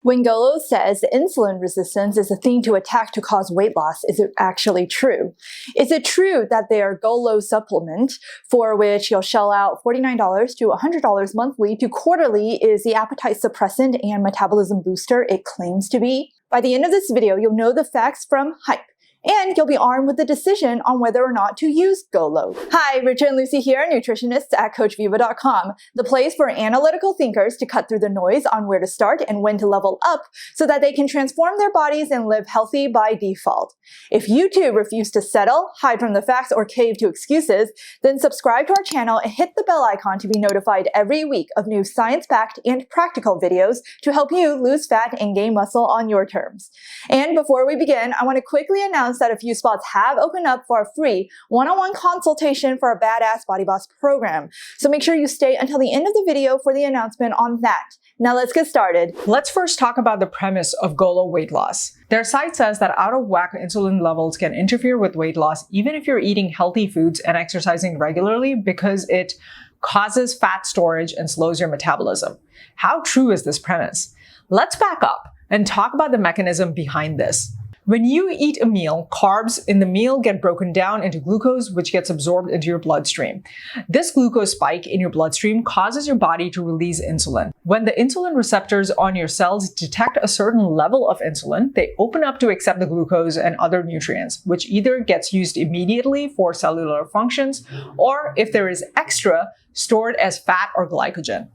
When GOLO says insulin resistance is a thing to attack to cause weight loss, is it actually true? Is it true that their GOLO supplement, for which you'll shell out $49 to $100 monthly to quarterly, is the appetite suppressant and metabolism booster it claims to be? By the end of this video, you'll know the facts from hype, and you'll be armed with the decision on whether or not to use GOLO. Hi, Richard and Lucy here, nutritionists at CoachViva.com, the place for analytical thinkers to cut through the noise on where to start and when to level up so that they can transform their bodies and live healthy by default. If you too refuse to settle, hide from the facts, or cave to excuses, then subscribe to our channel and hit the bell icon to be notified every week of new science-backed and practical videos to help you lose fat and gain muscle on your terms. And before we begin, I want to quickly announce that a few spots have opened up for a free one-on-one consultation for our Badass Body Boss program. So make sure you stay until the end of the video for the announcement on that. Now let's get started. Let's first talk about the premise of GOLO weight loss. Their site says that out-of-whack insulin levels can interfere with weight loss even if you're eating healthy foods and exercising regularly because it causes fat storage and slows your metabolism. How true is this premise? Let's back up and talk about the mechanism behind this. When you eat a meal, carbs in the meal get broken down into glucose, which gets absorbed into your bloodstream. This glucose spike in your bloodstream causes your body to release insulin. When the insulin receptors on your cells detect a certain level of insulin, they open up to accept the glucose and other nutrients, which either gets used immediately for cellular functions, or if there is extra, stored as fat or glycogen.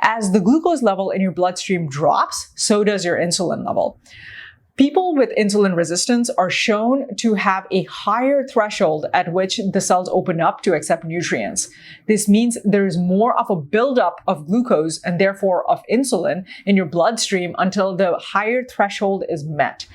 As the glucose level in your bloodstream drops, so does your insulin level. People with insulin resistance are shown to have a higher threshold at which the cells open up to accept nutrients. This means there is more of a buildup of glucose and therefore of insulin in your bloodstream until the higher threshold is met.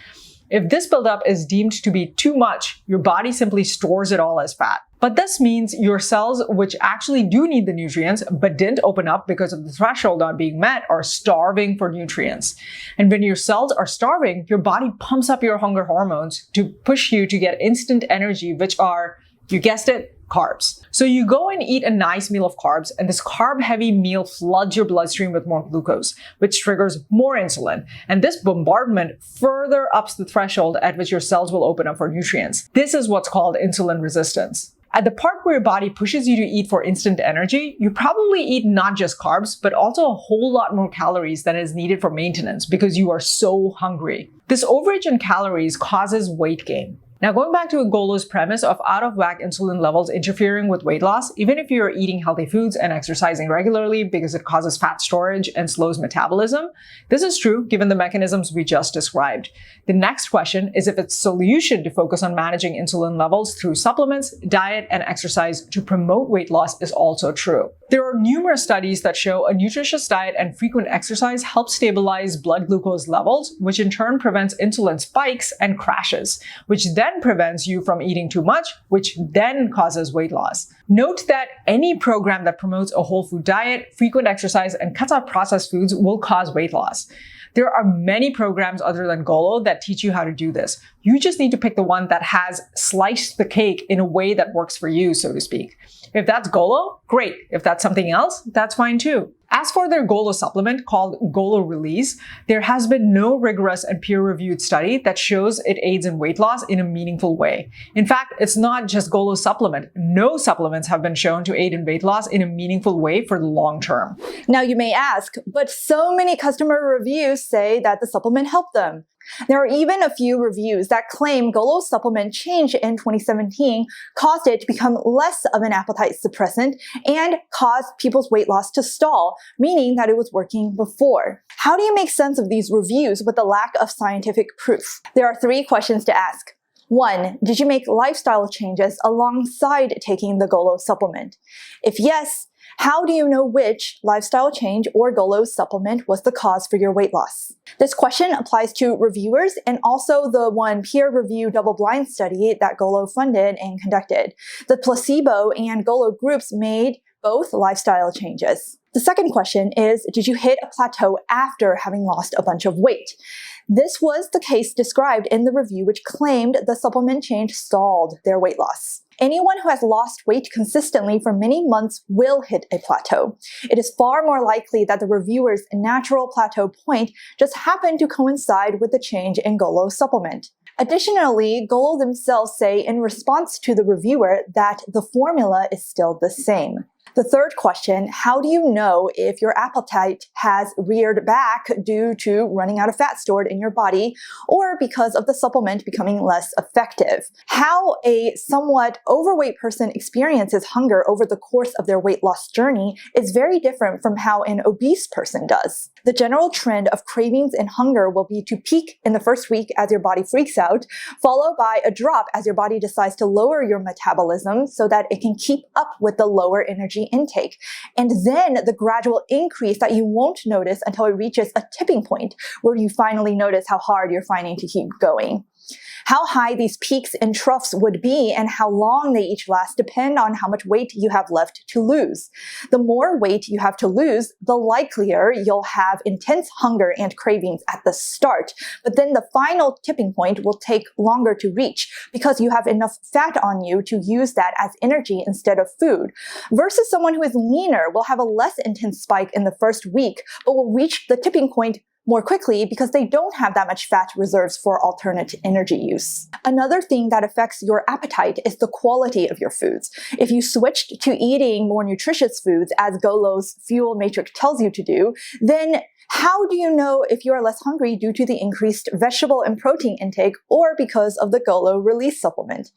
If this buildup is deemed to be too much, your body simply stores it all as fat. But this means your cells, which actually do need the nutrients but didn't open up because of the threshold not being met, are starving for nutrients. And when your cells are starving, your body pumps up your hunger hormones to push you to get instant energy, which are, you guessed it, carbs. So you go and eat a nice meal of carbs, and this carb-heavy meal floods your bloodstream with more glucose, which triggers more insulin. And this bombardment further ups the threshold at which your cells will open up for nutrients. This is what's called insulin resistance. At the part where your body pushes you to eat for instant energy, you probably eat not just carbs, but also a whole lot more calories than is needed for maintenance because you are so hungry. This overage in calories causes weight gain. Now, going back to GOLO's premise of out-of-whack insulin levels interfering with weight loss, even if you're eating healthy foods and exercising regularly because it causes fat storage and slows metabolism, this is true given the mechanisms we just described. The next question is if it's a solution to focus on managing insulin levels through supplements, diet, and exercise to promote weight loss is also true. There are numerous studies that show a nutritious diet and frequent exercise help stabilize blood glucose levels, which in turn prevents insulin spikes and crashes, which then prevents you from eating too much, which then causes weight loss. Note that any program that promotes a whole food diet, frequent exercise, and cuts out processed foods will cause weight loss. There are many programs other than GOLO that teach you how to do this. You just need to pick the one that has sliced the cake in a way that works for you, so to speak. If that's GOLO, great. If that's something else, that's fine too. As for their GOLO supplement called GOLO Release, there has been no rigorous and peer-reviewed study that shows it aids in weight loss in a meaningful way. In fact, it's not just GOLO supplement. No supplements have been shown to aid in weight loss in a meaningful way for the long term. Now you may ask, but so many customer reviews say that the supplement helped them. There are even a few reviews that claim GOLO supplement change in 2017 caused it to become less of an appetite suppressant and caused people's weight loss to stall, meaning that it was working before. How do you make sense of these reviews with the lack of scientific proof? There are 3 questions to ask. 1. Did you make lifestyle changes alongside taking the GOLO supplement? If yes, how do you know which lifestyle change or GOLO supplement was the cause for your weight loss? This question applies to reviewers and also the one peer-reviewed double-blind study that GOLO funded and conducted. The placebo and GOLO groups made both lifestyle changes. The second question is, did you hit a plateau after having lost a bunch of weight? This was the case described in the review which claimed the supplement change stalled their weight loss. Anyone who has lost weight consistently for many months will hit a plateau. It is far more likely that the reviewer's natural plateau point just happened to coincide with the change in GOLO supplement. Additionally, GOLO themselves say in response to the reviewer that the formula is still the same. The third question, how do you know if your appetite has reared back due to running out of fat stored in your body or because of the supplement becoming less effective? How a somewhat overweight person experiences hunger over the course of their weight loss journey is very different from how an obese person does. The general trend of cravings and hunger will be to peak in the first week as your body freaks out, followed by a drop as your body decides to lower your metabolism so that it can keep up with the lower energy intake, and then the gradual increase that you won't notice until it reaches a tipping point where you finally notice how hard you're finding to keep going. How high these peaks and troughs would be and how long they each last depend on how much weight you have left to lose. The more weight you have to lose, the likelier you'll have intense hunger and cravings at the start. But then the final tipping point will take longer to reach because you have enough fat on you to use that as energy instead of food. Versus someone who is leaner will have a less intense spike in the first week, but will reach the tipping point more quickly because they don't have that much fat reserves for alternate energy use. Another thing that affects your appetite is the quality of your foods. If you switched to eating more nutritious foods, as GOLO's fuel matrix tells you to do, then how do you know if you are less hungry due to the increased vegetable and protein intake or because of the GOLO Release supplement?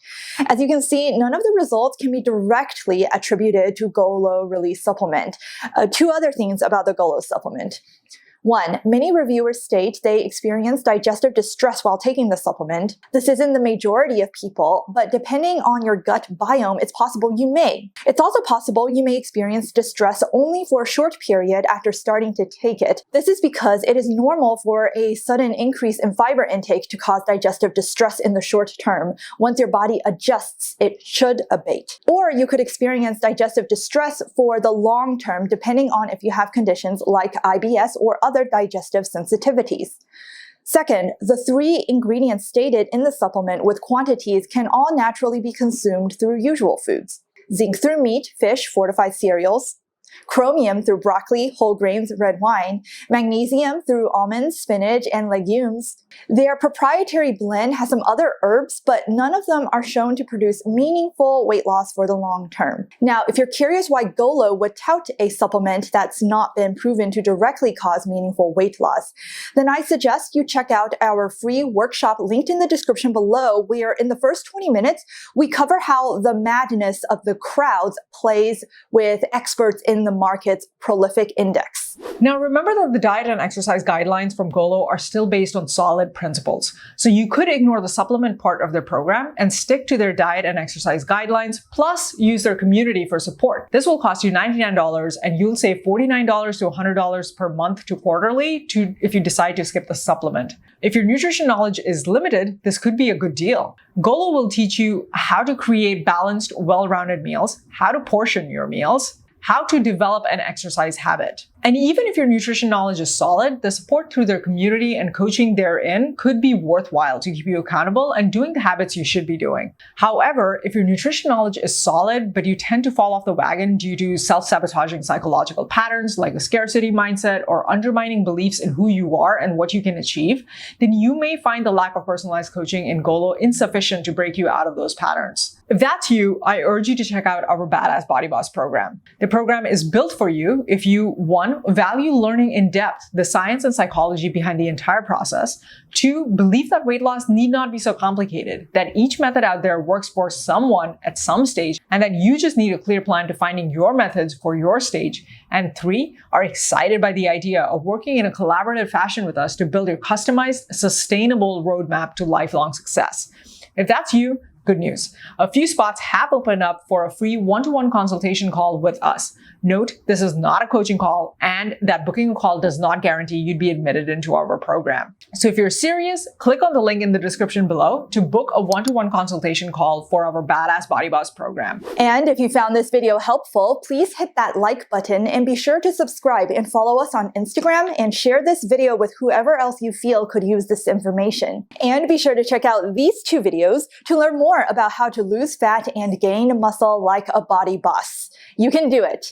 As you can see, none of the results can be directly attributed to GOLO Release supplement. Two other things about the GOLO supplement. One, many reviewers state they experience digestive distress while taking the supplement. This isn't the majority of people, but depending on your gut biome, it's possible you may. It's also possible you may experience distress only for a short period after starting to take it. This is because it is normal for a sudden increase in fiber intake to cause digestive distress in the short term. Once your body adjusts, it should abate. Or you could experience digestive distress for the long term, depending on if you have conditions like IBS or other digestive sensitivities. Second, the 3 ingredients stated in the supplement with quantities can all naturally be consumed through usual foods. Zinc through meat, fish, fortified cereals. Chromium through broccoli, whole grains, red wine. Magnesium through almonds, spinach, and legumes. Their proprietary blend has some other herbs, but none of them are shown to produce meaningful weight loss for the long term. Now, if you're curious why GOLO would tout a supplement that's not been proven to directly cause meaningful weight loss, then I suggest you check out our free workshop linked in the description below, where in the first 20 minutes, we cover how the madness of the crowds plays with experts in the market's prolific index. Now, remember that the diet and exercise guidelines from GOLO are still based on solid principles. So you could ignore the supplement part of their program and stick to their diet and exercise guidelines, plus use their community for support. This will cost you $99 and you'll save $49 to $100 per month to quarterly if you decide to skip the supplement. If your nutrition knowledge is limited, this could be a good deal. GOLO will teach you how to create balanced, well-rounded meals, how to portion your meals, how to develop an exercise habit. And even if your nutrition knowledge is solid, the support through their community and coaching therein could be worthwhile to keep you accountable and doing the habits you should be doing. However, if your nutrition knowledge is solid, but you tend to fall off the wagon due to self-sabotaging psychological patterns like a scarcity mindset or undermining beliefs in who you are and what you can achieve, then you may find the lack of personalized coaching in GOLO insufficient to break you out of those patterns. If that's you, I urge you to check out our Badass Body Boss program. The program is built for you if you, 1, value learning in depth the science and psychology behind the entire process. 2, believe that weight loss need not be so complicated, that each method out there works for someone at some stage, and that you just need a clear plan to finding your methods for your stage. And 3, are excited by the idea of working in a collaborative fashion with us to build your customized, sustainable roadmap to lifelong success. If that's you, good news. A few spots have opened up for a free one-to-one consultation call with us. Note, this is not a coaching call, and that booking a call does not guarantee you'd be admitted into our program. So if you're serious, click on the link in the description below to book a one-to-one consultation call for our Badass Body Boss program. And if you found this video helpful, please hit that like button and be sure to subscribe and follow us on Instagram and share this video with whoever else you feel could use this information. And be sure to check out these 2 videos to learn more about how to lose fat and gain muscle like a body boss. You can do it.